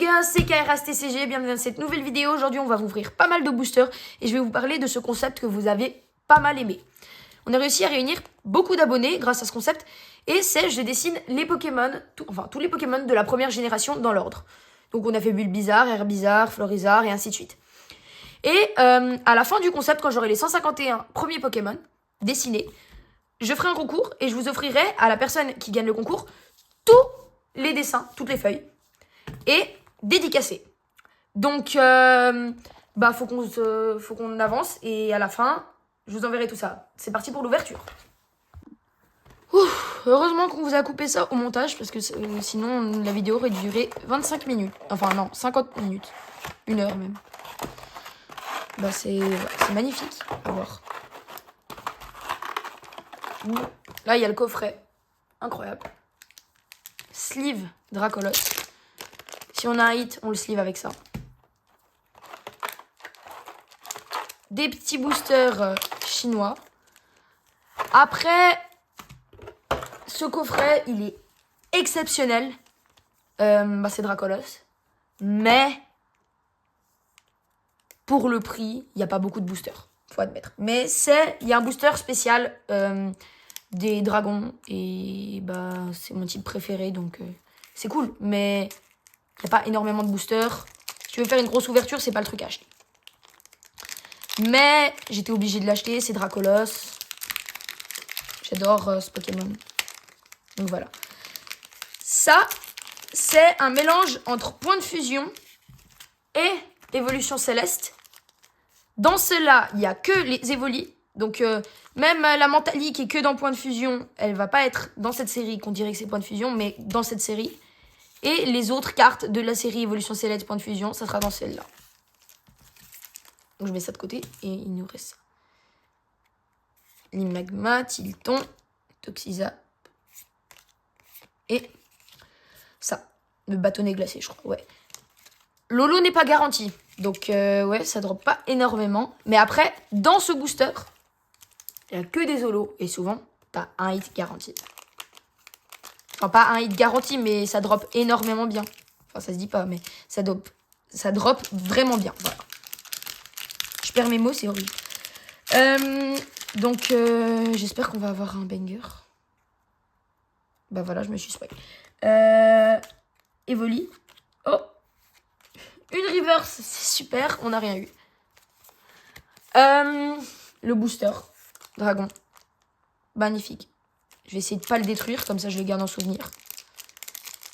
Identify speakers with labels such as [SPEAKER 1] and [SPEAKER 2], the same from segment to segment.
[SPEAKER 1] gars, c'est KRASTCG, bienvenue dans cette nouvelle vidéo. Aujourd'hui, on va vous ouvrir pas mal de boosters et je vais vous parler de ce concept que vous avez pas mal aimé. On a réussi à réunir beaucoup d'abonnés grâce à ce concept et c'est je dessine les Pokémon, tous les Pokémon de la première génération dans l'ordre. Donc on a fait Bulbizarre, Herbizarre, Florizarre et ainsi de suite. Et à la fin du concept, quand j'aurai les 151 premiers Pokémon dessinés, je ferai un concours et je vous offrirai à la personne qui gagne le concours tous les dessins, toutes les feuilles et dédicacés. Donc, faut qu'on avance et à la fin, je vous enverrai tout ça. C'est parti pour l'ouverture. Heureusement qu'on vous a coupé ça au montage parce que sinon la vidéo aurait duré 25 minutes. Enfin non, 50 minutes. 1 heure même. C'est magnifique à voir. Là, il y a le coffret. Incroyable. Sleeve Dracolos. Si on a un hit, on le sleeve avec ça. Des petits boosters chinois. Après, ce coffret, il est exceptionnel. C'est Dracolos. Mais, pour le prix, il n'y a pas beaucoup de boosters. Faut admettre. Mais il y a un booster spécial des dragons. Et c'est mon type préféré. Donc, c'est cool. Mais il n'y a pas énormément de boosters. Si tu veux faire une grosse ouverture, c'est pas le truc à acheter. Mais j'étais obligée de l'acheter. C'est Dracolos. J'adore ce Pokémon. Donc voilà. Ça, c'est un mélange entre Point de Fusion et Évolution Céleste. Dans cela, il n'y a que les Evoli. Donc, même la Mentali qui est que dans Point de Fusion, elle va pas être dans cette série qu'on dirait que c'est Point de Fusion, mais dans cette série. Et les autres cartes de la série Évolution Céleste Point de Fusion, ça sera dans celle-là. Donc, je mets ça de côté et il nous reste ça. Limagma, Tilton, Toxiza. Et ça, le bâtonnet glacé, je crois, ouais. Lolo n'est pas garanti. Donc, ça drop pas énormément. Mais après, dans ce booster, il n'y a que des holos. Et souvent, t'as un hit garanti. Enfin, pas un hit garanti, mais ça drop énormément bien. Enfin, ça se dit pas, mais ça drop vraiment bien. Voilà. Je perds mes mots, c'est horrible. J'espère qu'on va avoir un banger. Voilà, je me suis spoil. Evoli. Oh! Une reverse, c'est super, on n'a rien eu. Le booster, dragon. Magnifique. Je vais essayer de pas le détruire, comme ça je le garde en souvenir.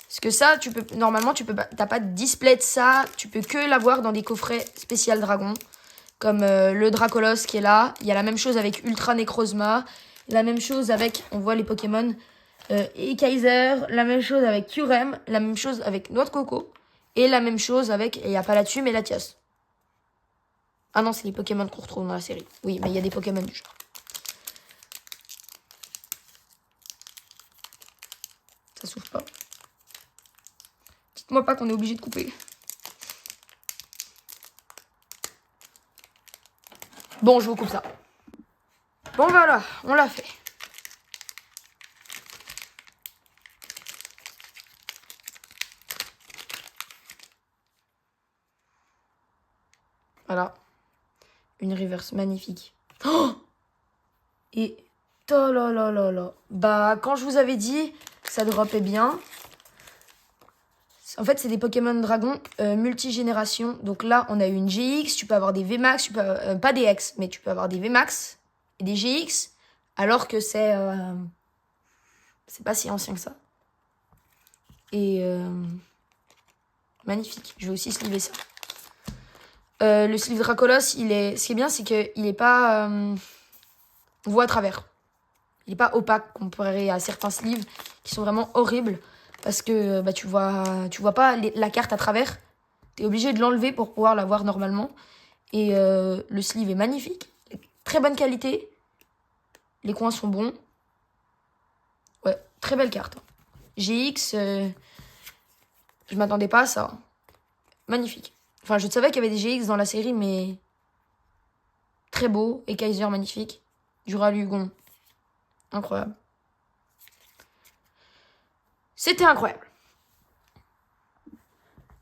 [SPEAKER 1] Parce que ça, t'as pas de display de ça, tu peux que l'avoir dans des coffrets spécial dragon. Comme le Dracolos qui est là. Il y a la même chose avec Ultra Necrozma. La même chose avec, on voit les Pokémon, et Kaiser. La même chose avec Kyurem. La même chose avec Noix de Coco. Et la même chose avec, il n'y a pas là-dessus, mais Latias. Ah non, c'est les Pokémon qu'on retrouve dans la série. Oui, mais il y a des Pokémon du genre. Ça s'ouvre pas. Dites-moi pas qu'on est obligé de couper. Bon, je vous coupe ça. Bon, voilà, on l'a fait. Voilà. Une reverse magnifique. Oh! Et... Oh là là là là. Quand je vous avais dit, ça dropait bien. En fait, c'est des Pokémon Dragon multigénération. Donc là, on a eu une GX. Tu peux avoir des VMAX. Pas des X, mais tu peux avoir des VMAX et des GX. Alors que c'est pas si ancien que ça. Et magnifique. Je vais aussi sleever ça. Le sleeve Dracolos, ce qui est bien, c'est qu'il est pas... on voit à travers. Il est pas opaque comparé à certains sleeves qui sont vraiment horribles. Parce que tu vois pas la carte à travers. T'es obligé de l'enlever pour pouvoir la voir normalement. Et le sleeve est magnifique. Très bonne qualité. Les coins sont bons. Ouais, très belle carte. GX, je m'attendais pas à ça. Magnifique. Enfin, je savais qu'il y avait des GX dans la série, mais très beau. Et Kaiser, magnifique. Duralugon, incroyable. C'était incroyable.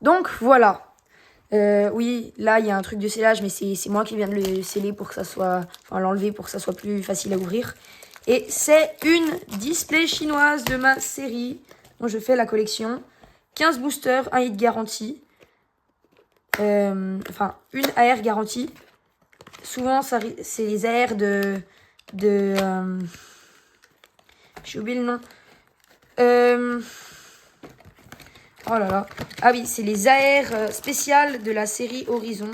[SPEAKER 1] Donc voilà. Oui, là, il y a un truc de scellage, mais c'est moi qui viens de le sceller pour que ça soit... Enfin, l'enlever pour que ça soit plus facile à ouvrir. Et c'est une display chinoise de ma série dont je fais la collection. 15 boosters, 1 hit garantie. Enfin, une AR garantie. Souvent, c'est les AR de j'ai oublié le nom. Oh là là. Ah oui, c'est les AR spéciales de la série Horizon.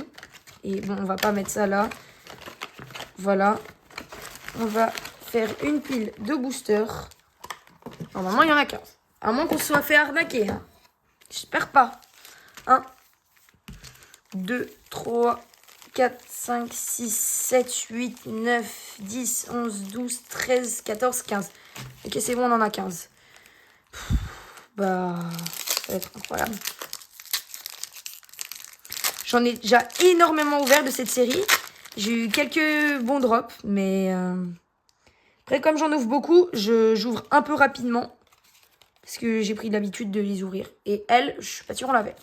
[SPEAKER 1] Et bon, on va pas mettre ça là. Voilà. On va faire une pile de boosters. Normalement, il y en a 15. À moins qu'on se soit fait arnaquer. Hein. J'espère pas. 1, 2, 3, 4, 5, 6, 7, 8, 9, 10, 11, 12, 13, 14, 15. Ok, c'est bon, on en a 15. Bah, ça va être incroyable. J'en ai déjà énormément ouvert de cette série. J'ai eu quelques bons drops, mais... Après, comme j'en ouvre beaucoup, j'ouvre un peu rapidement. Parce que j'ai pris l'habitude de les ouvrir. Et elle, je suis pas sûre on l'avait.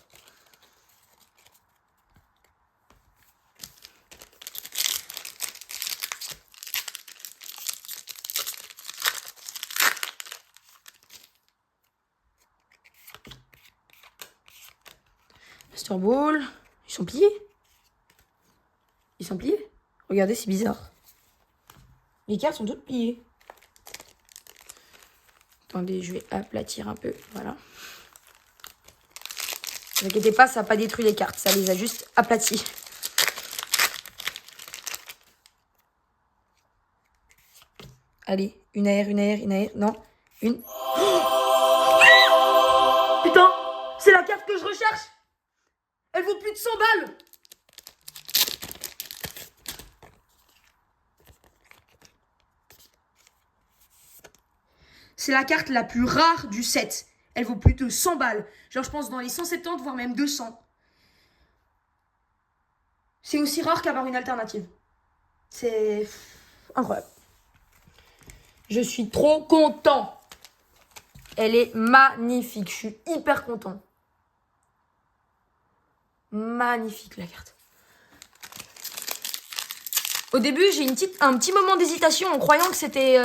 [SPEAKER 1] Master Ball. Ils sont pliés. Ils sont pliés. Regardez, c'est bizarre. Les cartes sont toutes pliées. Attendez, je vais aplatir un peu. Voilà. Ne vous inquiétez pas, ça n'a pas détruit les cartes. Ça les a juste aplaties. Allez, une AR, une AR, une AR. Non, une. Putain, c'est la carte que je recherche. Elle vaut plus de 100 balles. C'est la carte la plus rare du set. Elle vaut plus de 100 balles. Genre, je pense dans les 170, voire même 200. C'est aussi rare qu'avoir une alternative. C'est incroyable. Je suis trop content. Elle est magnifique. Je suis hyper content. Magnifique, la carte. Au début, j'ai un petit moment d'hésitation en croyant que c'était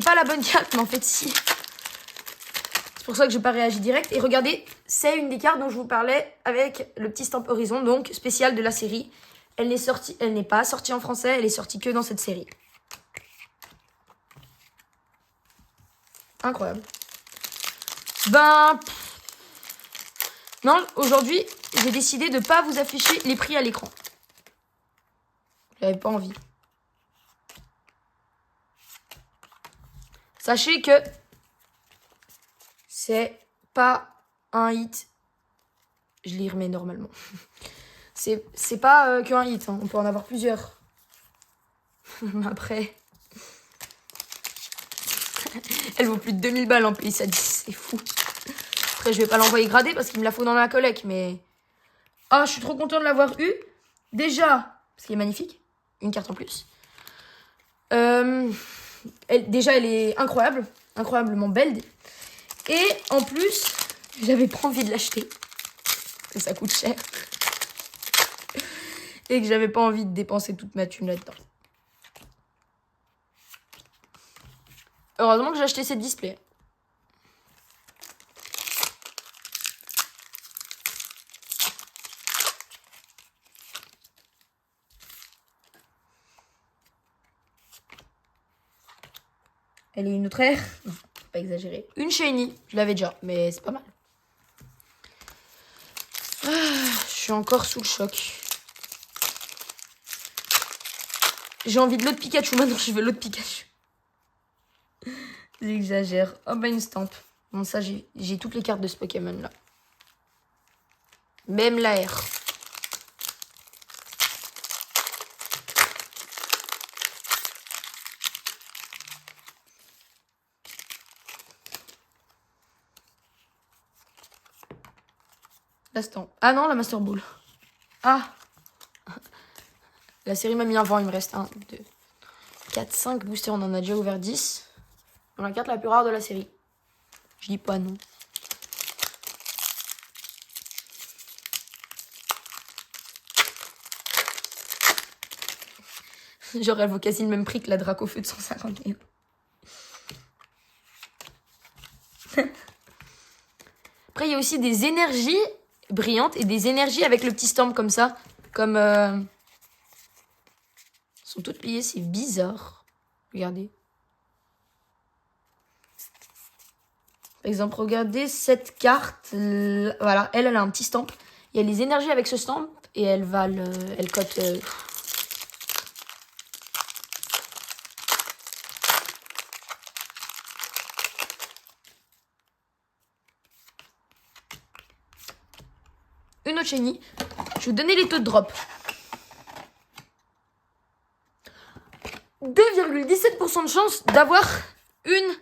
[SPEAKER 1] pas la bonne carte, mais en fait, si. C'est pour ça que je n'ai pas réagi direct. Et regardez, c'est une des cartes dont je vous parlais avec le petit stamp Horizon, donc spécial de la série. Elle n'est pas sortie en français, elle est sortie que dans cette série. Incroyable. Ben... Non, aujourd'hui, j'ai décidé de ne pas vous afficher les prix à l'écran. J'avais pas envie. Sachez que c'est pas un hit. Je les remets normalement. C'est pas qu'un hit, hein. On peut en avoir plusieurs. Après... Elle vaut plus de 2000 balles en plus, ça dit, c'est fou. Après, je vais pas l'envoyer gradé parce qu'il me la faut dans ma collecte, mais... Ah, je suis trop content de l'avoir eu. Déjà, parce qu'il est magnifique. Une carte en plus. Déjà, elle est incroyable. Incroyablement belle. Et en plus, j'avais pas envie de l'acheter. Parce que ça coûte cher. Et que j'avais pas envie de dépenser toute ma thune là-dedans. Heureusement que j'ai acheté cette display. Elle est une autre air. Non, faut pas exagérer. Une shiny, je l'avais déjà, mais c'est pas mal. Ah, je suis encore sous le choc. J'ai envie de l'autre Pikachu. Maintenant, je veux l'autre Pikachu. J'exagère. Oh bah une stamp. Bon, ça, j'ai toutes les cartes de ce Pokémon là. Même la R. La stamp. Ah non, la Master Ball. Ah. La série m'a mis un vent. Il me reste 1, 2, 4, 5 boosters. On en a déjà ouvert 10. On a la carte la plus rare de la série. Je dis pas non. Genre, elle vaut quasi le même prix que la Dracofeu de 151. Après, il y a aussi des énergies brillantes et des énergies avec le petit stamp comme ça. Comme... Elles sont toutes pliées, c'est bizarre. Regardez. Par exemple, regardez cette carte. Voilà, elle a un petit stamp. Il y a les énergies avec ce stamp et elle va elle cote... Une autre shiny. Je vais vous donner les taux de drop. 2,17% de chance d'avoir une...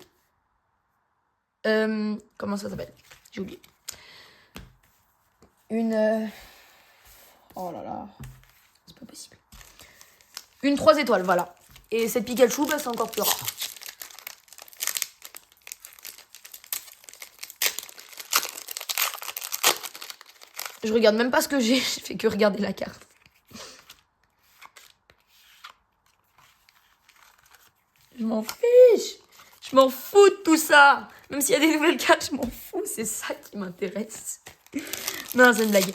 [SPEAKER 1] comment ça s'appelle? J'ai oublié. Une... Oh là là. C'est pas possible. Une 3 étoiles, voilà. Et cette Pikachu, bah, c'est encore plus rare. Je regarde même pas ce que j'ai. Je fais que regarder la carte. Je m'en fiche. Je m'en fous de tout ça. Même s'il y a des nouvelles cartes, je m'en fous. C'est ça qui m'intéresse. Non, c'est une blague.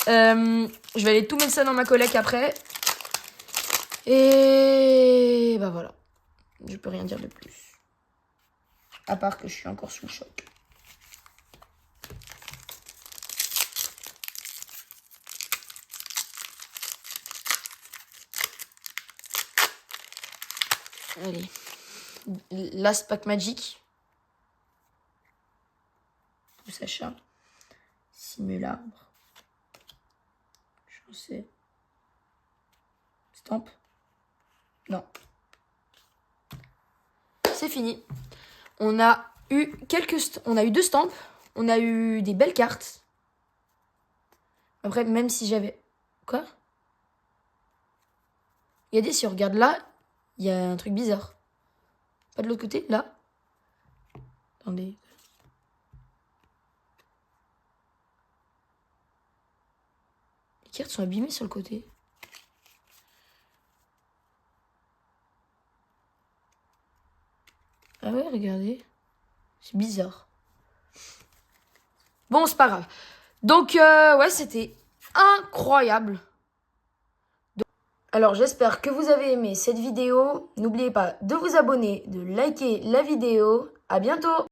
[SPEAKER 1] Je vais aller tout mettre ça dans ma collecte après. Et bah voilà. Je peux rien dire de plus. À part que je suis encore sous le choc. Allez. Last Pack Magic. Sacha. Simulabre. Je sais. Stamp. Non. C'est fini. On a eu on a eu 2 stamps. On a eu des belles cartes. Après, même si j'avais... Quoi? Regardez, si on regarde là, il y a un truc bizarre. Pas de l'autre côté, là. Attendez. Les cartes sont abîmées sur le côté. Ah ouais, regardez. C'est bizarre. Bon, c'est pas grave. Donc, ouais, c'était incroyable. Alors, j'espère que vous avez aimé cette vidéo. N'oubliez pas de vous abonner, de liker la vidéo. À bientôt!